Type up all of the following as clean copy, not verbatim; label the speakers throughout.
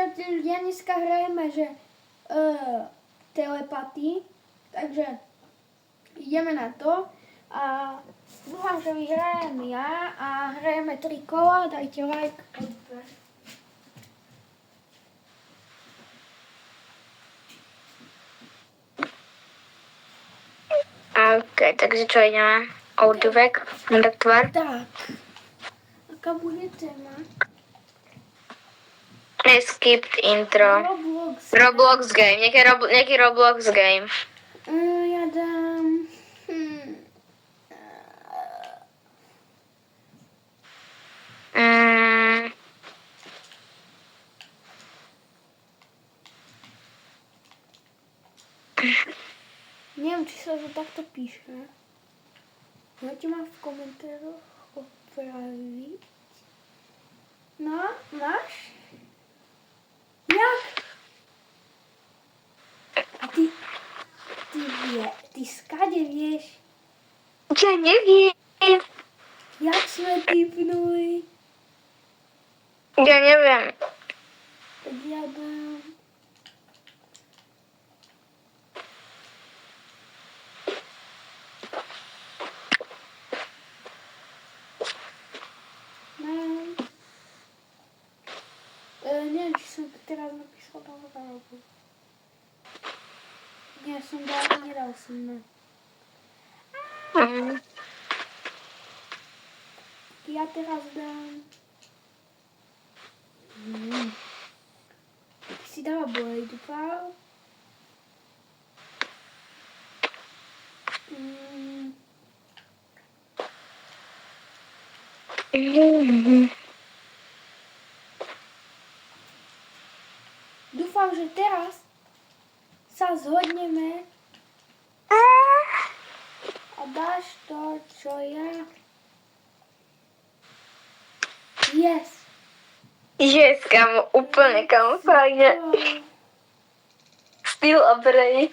Speaker 1: priatelia, dneska hrajeme, že telepatii, takže ideme na to a dúfam, že vyhrajem ja a hrajeme 3 kola, dajte like, odber.
Speaker 2: OK, takže čo ideme? Olduvek, tvar.
Speaker 1: Tak, aká bude téma?
Speaker 2: Skipped intro. Roblox game, nejaký Roblox game.
Speaker 1: Ja dám... Neviem, či sa to takto píše. Môžete ma v komentároch opraviť. No, máš? Jak? A ty skade vieš?
Speaker 2: Ja neviem.
Speaker 1: Jak sme typnuli?
Speaker 2: Ja neviem.
Speaker 1: Tak ja dám... Neviem, či som to teraz napísal alebo... Nie, nedal som, ne. Ja teraz dám... Ty si dala Blade Pal. Dúfam, že teraz sa zhodneme a dáš to, čo ja. Yes.
Speaker 2: Yes, kamo, úplne, kamo, fajne. Steel a Bray.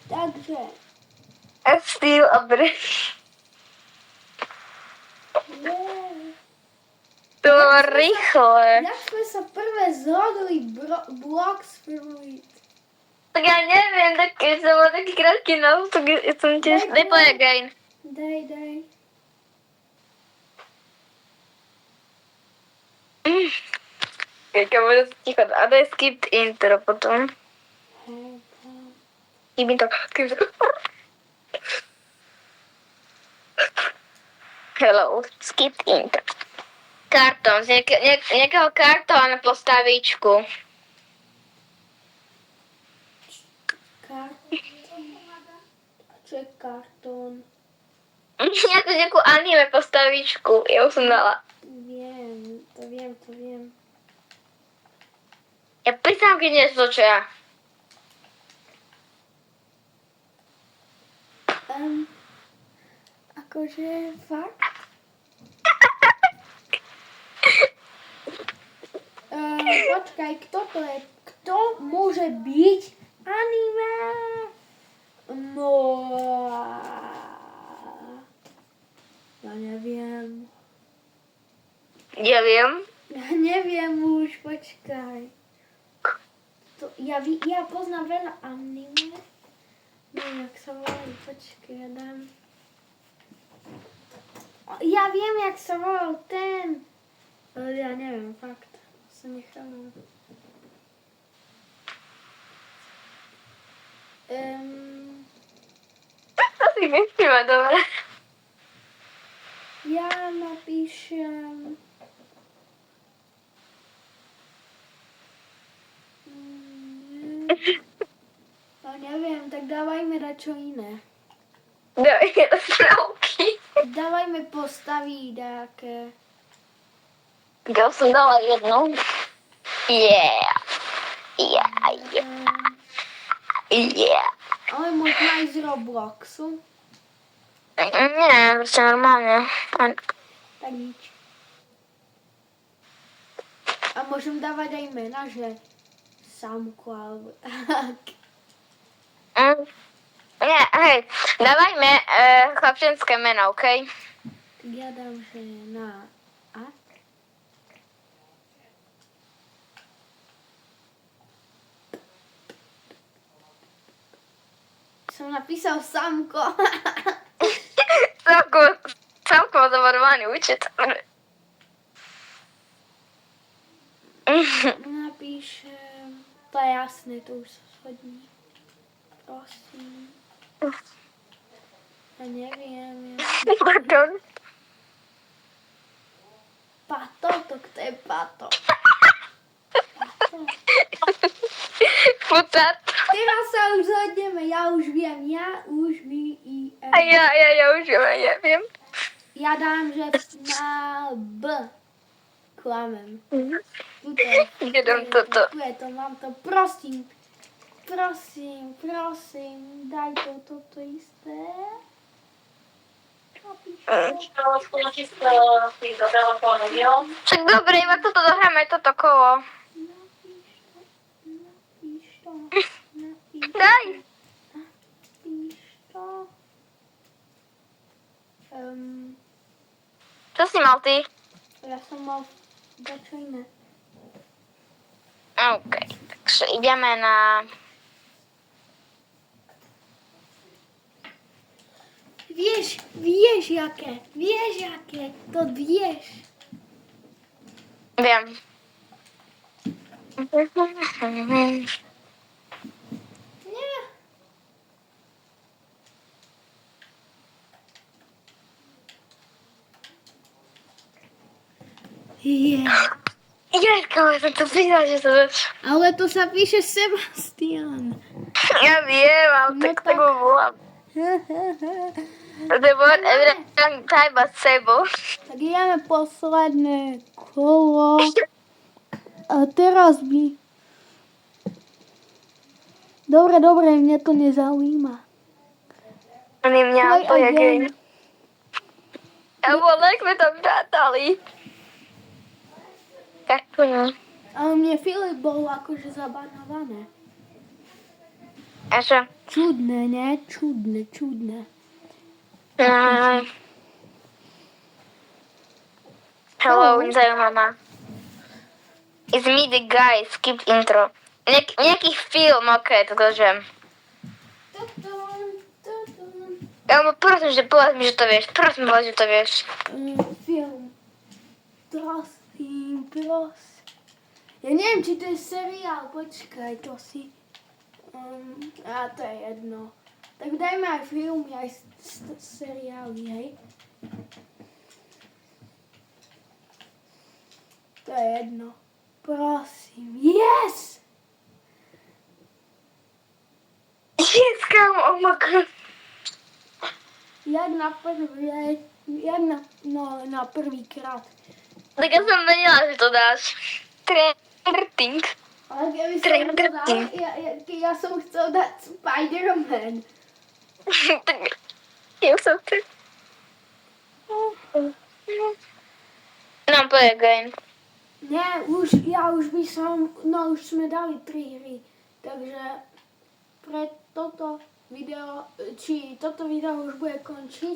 Speaker 1: Takže.
Speaker 2: Steel a Bray. To bolo rýchle.
Speaker 1: Jak sme sa prvé zhodli Blox Fruit?
Speaker 2: Tak ja neviem, tak keď som mal taký krátky nos, tak som tiež... Daj play again.
Speaker 1: Daj.
Speaker 2: Kamo, ticho. A daj skipped intro potom. Kým to... Hello, skipped intro. Kartón, z nejakého kartóna postavičku.
Speaker 1: Kartón. A čo je kartón?
Speaker 2: Nejakú anime postavičku, ja už som dala.
Speaker 1: Viem.
Speaker 2: Ja pýtam, keď nie to, čo ja.
Speaker 1: Akože fakt? Počkaj, kto to je? Kto môže byť anime? No... Ja neviem.
Speaker 2: Ja viem.
Speaker 1: Ja neviem už, počkaj. Ja poznám veľa anime. Neviem, jak sa volá, počkaj, ja dám. Ja viem, jak sa volal ten. Ale ja neviem, fakt. Sa nechávam.
Speaker 2: To si myslíme, dobre.
Speaker 1: Ja napíšem... No neviem, tak dávajme dačo iné.
Speaker 2: Dávajme rozprávky.
Speaker 1: Dávajme postavy nejaké.
Speaker 2: Ja som dala jednu. Yeah.
Speaker 1: Ale možno aj z Robloxu.
Speaker 2: Nie, proste normálne.
Speaker 1: Tak nič. A môžem dávať aj mena, že Samko alebo tak.
Speaker 2: Nie, hej, dávajme chlapčenské meno, okej?
Speaker 1: Tak ja dám, že na A. som napísal Samko.
Speaker 2: Celkovo zavarovaný účet.
Speaker 1: Napíšem, to je jasné, to už sa shodní. Prosím. Ja neviem.
Speaker 2: Pardon.
Speaker 1: Pato, to kto je Pato?
Speaker 2: Pucat.
Speaker 1: Teraz sa už zhodneme, ja už viem, viem.
Speaker 2: A ja už neviem.
Speaker 1: Ja dám, že na B. Klamem.
Speaker 2: Kde dám toto?
Speaker 1: Tu je to, mám to, prosím, daj to toto isté. Napíš to.
Speaker 2: Však dobre, iba toto dohráme, toto kolo.
Speaker 1: Napíš to.
Speaker 2: Daj.
Speaker 1: Napíš to.
Speaker 2: Čo si mal ty?
Speaker 1: Ja som mal dačo iné.
Speaker 2: OK, takže ideme na...
Speaker 1: Vieš, jaké, to vieš.
Speaker 2: Viem.
Speaker 1: Nie.
Speaker 2: Jajka, som to videla, že to dáš.
Speaker 1: Ale to sa píše Sebastian.
Speaker 2: Ja viem, ale
Speaker 1: No
Speaker 2: tak to volám. Time s sebou.
Speaker 1: Tak ideme posledné kolo. A teraz by... Dobre, mňa to nezaujíma.
Speaker 2: Oni mňa
Speaker 1: Play again.
Speaker 2: again. Alebo like sme tam dátali. Tak to nie.
Speaker 1: Ale mne Filip bol akože zabanované.
Speaker 2: A čo?
Speaker 1: Čudné, ne? Čudné.
Speaker 2: Hello, nezaujíma ma. It's me the guy, skip intro. Nejaký film, ok, to dožem. Ja prosím, že povedz mi, že to vieš. Prosím, povedz, že to vieš.
Speaker 1: Film. Prosím. Ja neviem, či to je seriál, počkaj, to si... to je jedno. Tak dajme aj filmy, aj seriály, hej? To je jedno. Prosím, yes!
Speaker 2: Yes, kam, oh my god.
Speaker 1: Na prvýkrát.
Speaker 2: Tak ja som vedela, že to dáš. Trending.
Speaker 1: Ale keby som to dal, ja som chcel dať Spider-Man.
Speaker 2: Ja som to... No, play again.
Speaker 1: Nie, už by som, už sme dali 3 hry, takže pre toto video už bude končiť,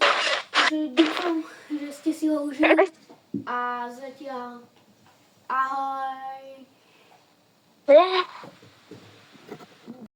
Speaker 1: takže dúfam, že ste si ho užili a zatiaľ ahoj.
Speaker 2: Yeah.